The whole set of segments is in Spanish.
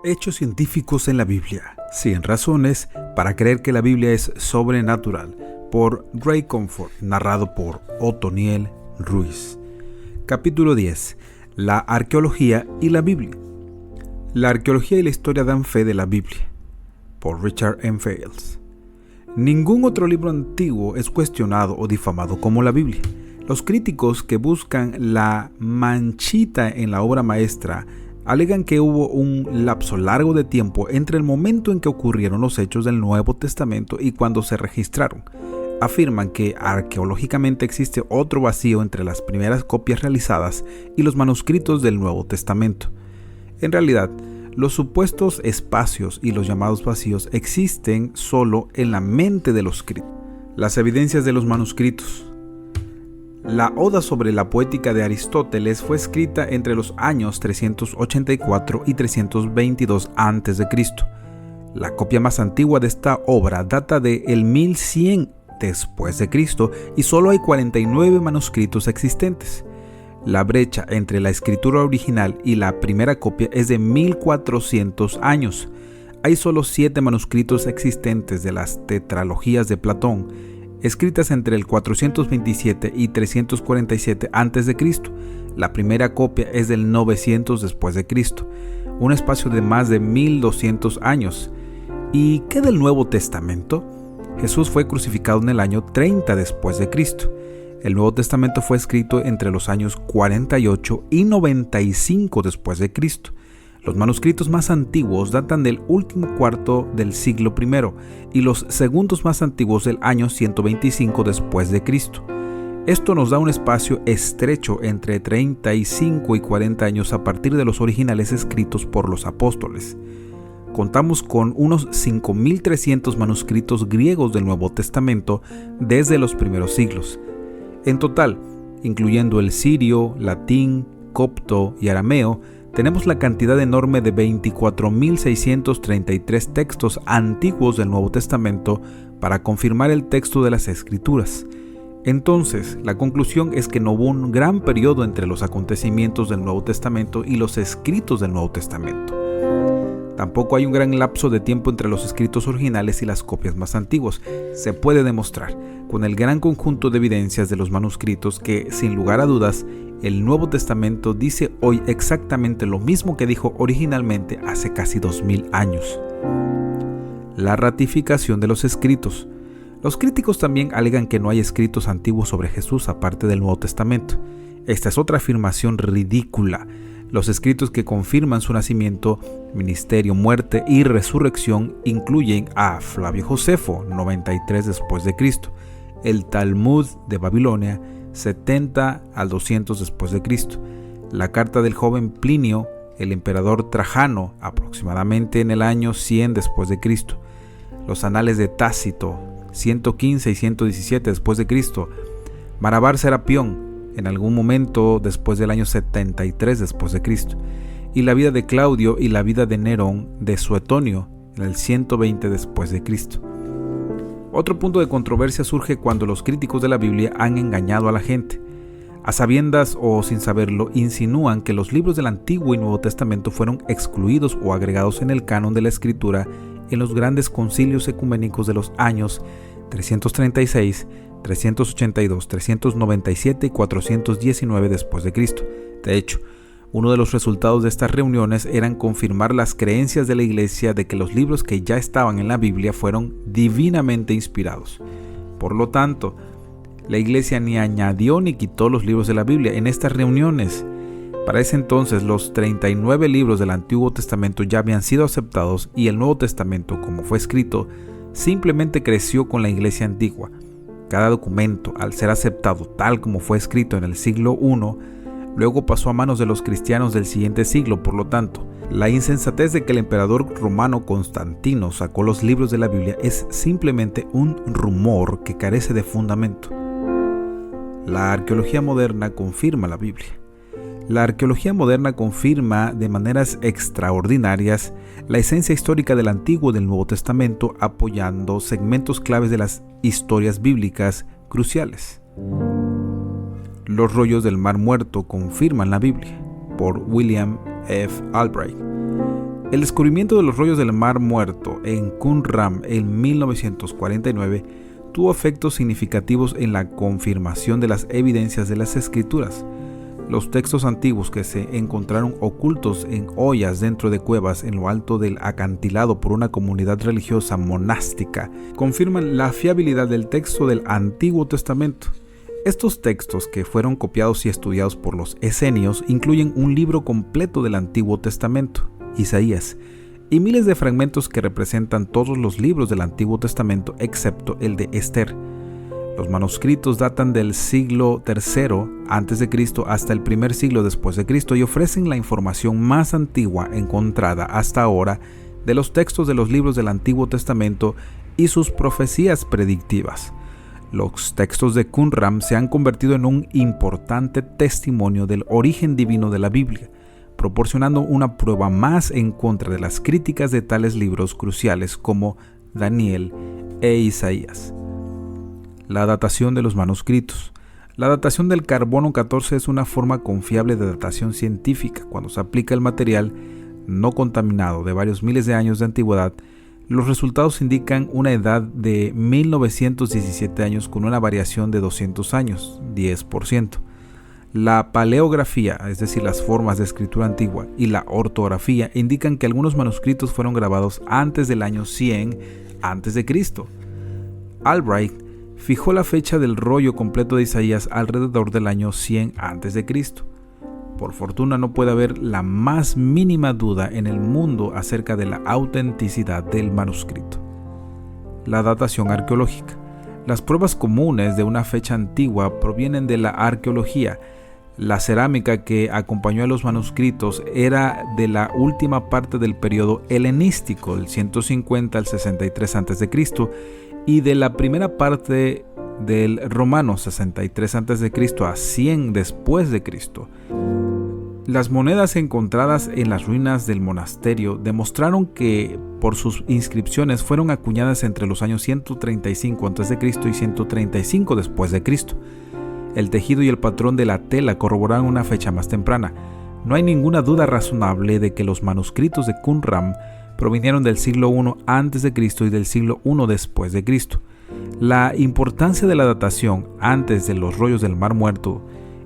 Hechos científicos en la Biblia. 100 razones para creer que la Biblia es sobrenatural. Por Ray Comfort, narrado por Otoniel Ruiz. Capítulo 10. La arqueología y la Biblia. La arqueología y la historia dan fe de la Biblia. Por Richard M. Fales. Ningún otro libro antiguo es cuestionado o difamado como la Biblia. Los críticos que buscan la manchita en la obra maestra alegan que hubo un lapso largo de tiempo entre el momento en que ocurrieron los hechos del Nuevo Testamento y cuando se registraron. Afirman que arqueológicamente existe otro vacío entre las primeras copias realizadas y los manuscritos del Nuevo Testamento. En realidad, los supuestos espacios y los llamados vacíos existen solo en la mente de los críticos. Las evidencias de los manuscritos. La Oda sobre la poética de Aristóteles fue escrita entre los años 384 y 322 a.C. La copia más antigua de esta obra data de el 1100 después de Cristo y solo hay 49 manuscritos existentes. La brecha entre la escritura original y la primera copia es de 1400 años. Hay solo 7 manuscritos existentes de las tetralogías de Platón, escritas entre el 427 y 347 a.C. La primera copia es del 900 después de Cristo, un espacio de más de 1200 años. ¿Y qué del Nuevo Testamento? Jesús fue crucificado en el año 30 después de Cristo. El Nuevo Testamento fue escrito entre los años 48 y 95 después de Cristo. Los manuscritos más antiguos datan del último cuarto del siglo I y los segundos más antiguos del año 125 después de Cristo. Esto nos da un espacio estrecho entre 35 y 40 años a partir de los originales escritos por los apóstoles. Contamos con unos 5.300 manuscritos griegos del Nuevo Testamento desde los primeros siglos. En total, incluyendo el sirio, latín, copto y arameo, tenemos la cantidad enorme de 24.633 textos antiguos del Nuevo Testamento para confirmar el texto de las Escrituras. Entonces, la conclusión es que no hubo un gran periodo entre los acontecimientos del Nuevo Testamento y los escritos del Nuevo Testamento. Tampoco hay un gran lapso de tiempo entre los escritos originales y las copias más antiguas. Se puede demostrar con el gran conjunto de evidencias de los manuscritos que, sin lugar a dudas, el Nuevo Testamento dice hoy exactamente lo mismo que dijo originalmente hace casi 2000 años. La ratificación de los escritos. Los críticos también alegan que no hay escritos antiguos sobre Jesús aparte del Nuevo Testamento. Esta es otra afirmación ridícula. Los escritos que confirman su nacimiento, ministerio, muerte y resurrección incluyen a Flavio Josefo, 93 después de Cristo, el Talmud de Babilonia, 70 al 200 después de Cristo, la carta del joven Plinio, el emperador Trajano, aproximadamente en el año 100 después de Cristo, los anales de Tácito, 115 y 117 después de Cristo, Marabar Serapión, en algún momento después del año 73 después de Cristo, y la vida de Claudio y la vida de Nerón de Suetonio en el 120 después de Cristo. Otro punto de controversia surge cuando los críticos de la Biblia han engañado a la gente. A sabiendas o sin saberlo, insinúan que los libros del Antiguo y Nuevo Testamento fueron excluidos o agregados en el canon de la Escritura en los grandes concilios ecuménicos de los años 336, 382, 397 y 419 después de Cristo. De hecho, uno de los resultados de estas reuniones eran confirmar las creencias de la Iglesia de que los libros que ya estaban en la Biblia fueron divinamente inspirados. Por lo tanto, la Iglesia ni añadió ni quitó los libros de la Biblia en estas reuniones. Para ese entonces, los 39 libros del Antiguo Testamento ya habían sido aceptados y el Nuevo Testamento, como fue escrito, simplemente creció con la Iglesia antigua. Cada documento, al ser aceptado tal como fue escrito en el siglo I, luego pasó a manos de los cristianos del siguiente siglo. Por lo tanto, la insensatez de que el emperador romano Constantino sacó los libros de la Biblia es simplemente un rumor que carece de fundamento. La arqueología moderna confirma la Biblia. La arqueología moderna confirma de maneras extraordinarias la esencia histórica del Antiguo y del Nuevo Testamento, apoyando segmentos claves de las historias bíblicas cruciales. Los rollos del Mar Muerto confirman la Biblia, por William F. Albright. El descubrimiento de los rollos del Mar Muerto en Qumran en 1949 tuvo efectos significativos en la confirmación de las evidencias de las Escrituras. Los textos antiguos que se encontraron ocultos en ollas dentro de cuevas en lo alto del acantilado por una comunidad religiosa monástica confirman la fiabilidad del texto del Antiguo Testamento. Estos textos, que fueron copiados y estudiados por los esenios, incluyen un libro completo del Antiguo Testamento, Isaías, y miles de fragmentos que representan todos los libros del Antiguo Testamento excepto el de Esther. Los manuscritos datan del siglo III a.C. hasta el primer siglo después de Cristo y ofrecen la información más antigua encontrada hasta ahora de los textos de los libros del Antiguo Testamento y sus profecías predictivas. Los textos de Qumran se han convertido en un importante testimonio del origen divino de la Biblia, proporcionando una prueba más en contra de las críticas de tales libros cruciales como Daniel e Isaías. La datación de los manuscritos. La datación del carbono 14 es una forma confiable de datación científica. Cuando se aplica el material no contaminado de varios miles de años de antigüedad, los resultados indican una edad de 1917 años con una variación de 200 años, 10%. La paleografía, es decir, las formas de escritura antigua, y la ortografía indican que algunos manuscritos fueron grabados antes del año 100 a.C. Albright fijó la fecha del rollo completo de Isaías alrededor del año 100 a.C. Por fortuna no puede haber la más mínima duda en el mundo acerca de la autenticidad del manuscrito. La datación arqueológica. Las pruebas comunes de una fecha antigua provienen de la arqueología. La cerámica que acompañó a los manuscritos era de la última parte del periodo helenístico, del 150 al 63 a.C., y de la primera parte del romano, 63 a.C. a 100 después de Cristo. Las monedas encontradas en las ruinas del monasterio demostraron que por sus inscripciones fueron acuñadas entre los años 135 a.C. y 135 después de Cristo. El tejido y el patrón de la tela corroboran una fecha más temprana. No hay ninguna duda razonable de que los manuscritos de Qumran provinieron del siglo I a.C. y del siglo I después de Cristo. La importancia de la datación antes de los rollos del Mar Muerto.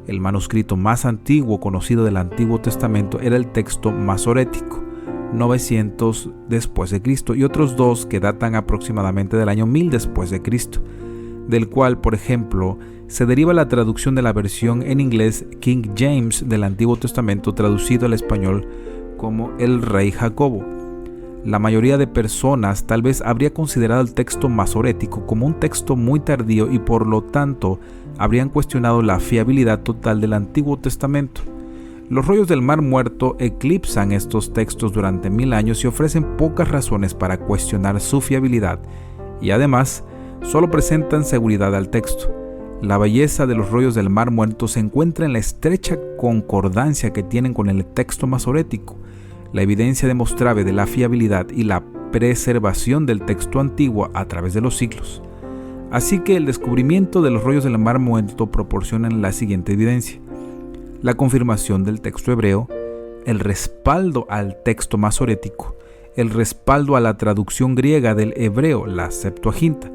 El manuscrito más antiguo conocido del Antiguo Testamento era el texto masorético, 900 después de Cristo, y otros dos que datan aproximadamente del año 1000 después de Cristo, del cual, por ejemplo, se deriva la traducción de la versión en inglés King James del Antiguo Testamento, traducido al español como el Rey Jacobo. La mayoría de personas tal vez habría considerado el texto masorético como un texto muy tardío y por lo tanto habrían cuestionado la fiabilidad total del Antiguo Testamento. Los rollos del Mar Muerto eclipsan estos textos durante 1000 años y ofrecen pocas razones para cuestionar su fiabilidad, y además solo presentan seguridad al texto. La belleza de los rollos del Mar Muerto se encuentra en la estrecha concordancia que tienen con el texto masorético. La evidencia demostrable de la fiabilidad y la preservación del texto antiguo a través de los siglos. Así que el descubrimiento de los rollos del Mar Muerto proporcionan la siguiente evidencia: la confirmación del texto hebreo, el respaldo al texto masorético, el respaldo a la traducción griega del hebreo, la Septuaginta.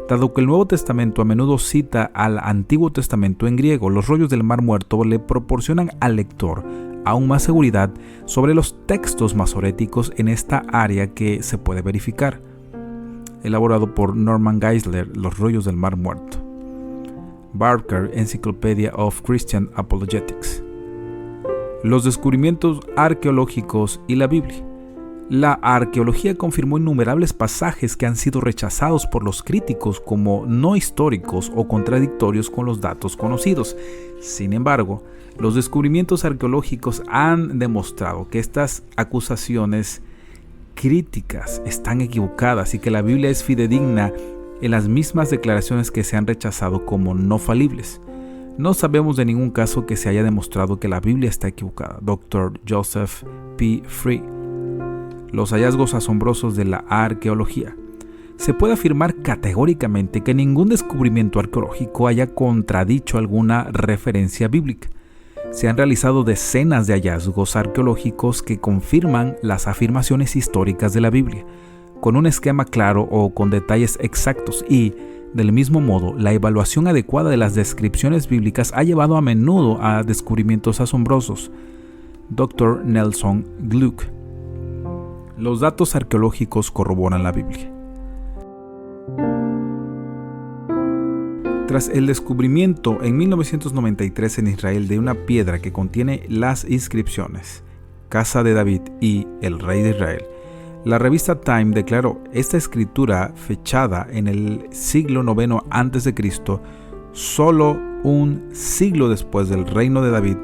Dado que el Nuevo Testamento a menudo cita al Antiguo Testamento en griego, los rollos del Mar Muerto le proporcionan al lector aún más seguridad sobre los textos masoréticos en esta área que se puede verificar. Elaborado por Norman Geisler, Los rollos del Mar Muerto. Barker, Encyclopedia of Christian Apologetics. Los descubrimientos arqueológicos y la Biblia. La arqueología confirmó innumerables pasajes que han sido rechazados por los críticos como no históricos o contradictorios con los datos conocidos. Sin embargo, los descubrimientos arqueológicos han demostrado que estas acusaciones críticas están equivocadas y que la Biblia es fidedigna en las mismas declaraciones que se han rechazado como no falibles. No sabemos de ningún caso que se haya demostrado que la Biblia está equivocada. Dr. Joseph P. Free. Los hallazgos asombrosos de la arqueología. Se puede afirmar categóricamente que ningún descubrimiento arqueológico haya contradicho alguna referencia bíblica. Se han realizado decenas de hallazgos arqueológicos que confirman las afirmaciones históricas de la Biblia, con un esquema claro o con detalles exactos y, del mismo modo, la evaluación adecuada de las descripciones bíblicas ha llevado a menudo a descubrimientos asombrosos. Dr. Nelson Gluck. Los datos arqueológicos corroboran la Biblia. Tras el descubrimiento en 1993 en Israel de una piedra que contiene las inscripciones Casa de David y el Rey de Israel, la revista Time declaró esta escritura fechada en el siglo IX a.C., solo un siglo después del reino de David,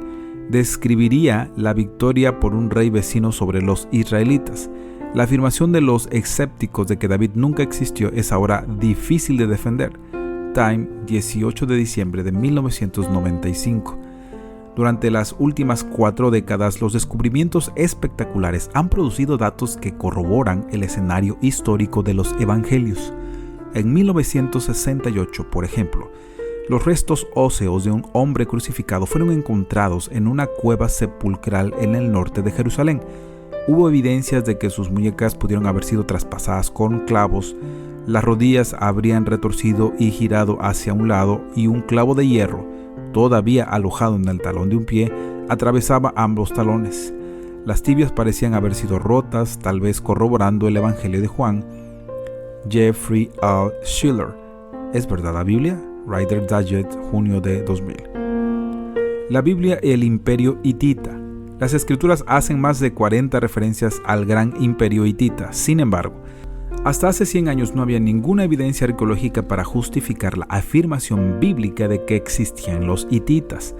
describiría la victoria por un rey vecino sobre los israelitas. La afirmación de los escépticos de que David nunca existió es ahora difícil de defender. Time, 18 de diciembre de 1995. Durante las últimas 4 décadas, los descubrimientos espectaculares han producido datos que corroboran el escenario histórico de los evangelios. En 1968, por ejemplo, los restos óseos de un hombre crucificado fueron encontrados en una cueva sepulcral en el norte de Jerusalén. Hubo evidencias de que sus muñecas pudieron haber sido traspasadas con clavos, las rodillas habrían retorcido y girado hacia un lado y un clavo de hierro, todavía alojado en el talón de un pie, atravesaba ambos talones. Las tibias parecían haber sido rotas, tal vez corroborando el Evangelio de Juan. Jeffrey L. Schiller. ¿Es verdad la Biblia? Reader's Digest, junio de 2000. La Biblia y el Imperio Hitita. Las escrituras hacen más de 40 referencias al gran imperio hitita. Sin embargo, hasta hace 100 años no había ninguna evidencia arqueológica para justificar la afirmación bíblica de que existían los hititas.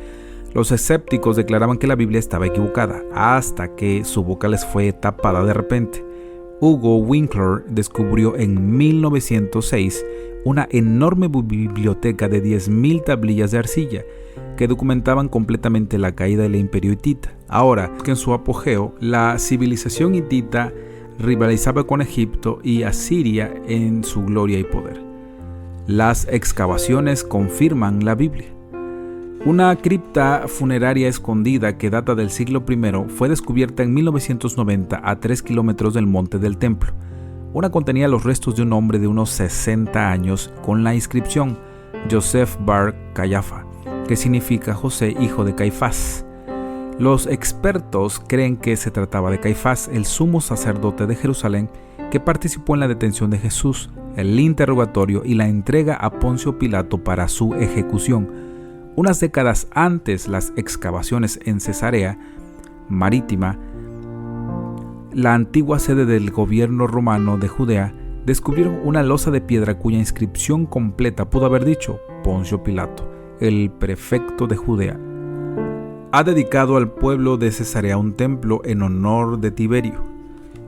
Los escépticos declaraban que la Biblia estaba equivocada, hasta que su boca les fue tapada de repente. Hugo Winkler descubrió en 1906 una enorme biblioteca de 10.000 tablillas de arcilla que documentaban completamente la caída del imperio hitita. Ahora, que en su apogeo, la civilización hitita rivalizaba con Egipto y Asiria en su gloria y poder. Las excavaciones confirman la Biblia. Una cripta funeraria escondida que data del siglo I fue descubierta en 1990 a 3 kilómetros del monte del templo. Una contenía los restos de un hombre de unos 60 años con la inscripción Joseph Bar Cayafa, que significa José, hijo de Caifás. Los expertos creen que se trataba de Caifás, el sumo sacerdote de Jerusalén, que participó en la detención de Jesús, el interrogatorio y la entrega a Poncio Pilato para su ejecución. Unas décadas antes, las excavaciones en Cesarea Marítima, la antigua sede del gobierno romano de Judea, descubrieron una losa de piedra cuya inscripción completa pudo haber dicho Poncio Pilato, el prefecto de Judea. Ha dedicado al pueblo de Cesarea un templo en honor de Tiberio.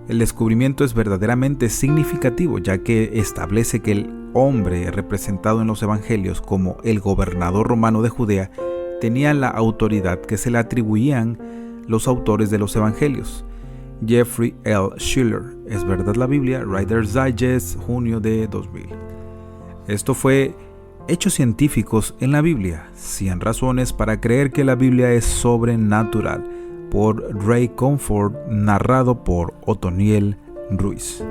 El descubrimiento es verdaderamente significativo, ya que establece que el hombre representado en los evangelios como el gobernador romano de Judea tenía la autoridad que se le atribuían los autores de los evangelios. Jeffrey L. Schiller. ¿Es verdad la Biblia? Reader's Digest, junio de 2000. Esto fue Hechos científicos en la Biblia, 100 razones para creer que la Biblia es sobrenatural, por Ray Comfort, narrado por Otoniel Ruiz.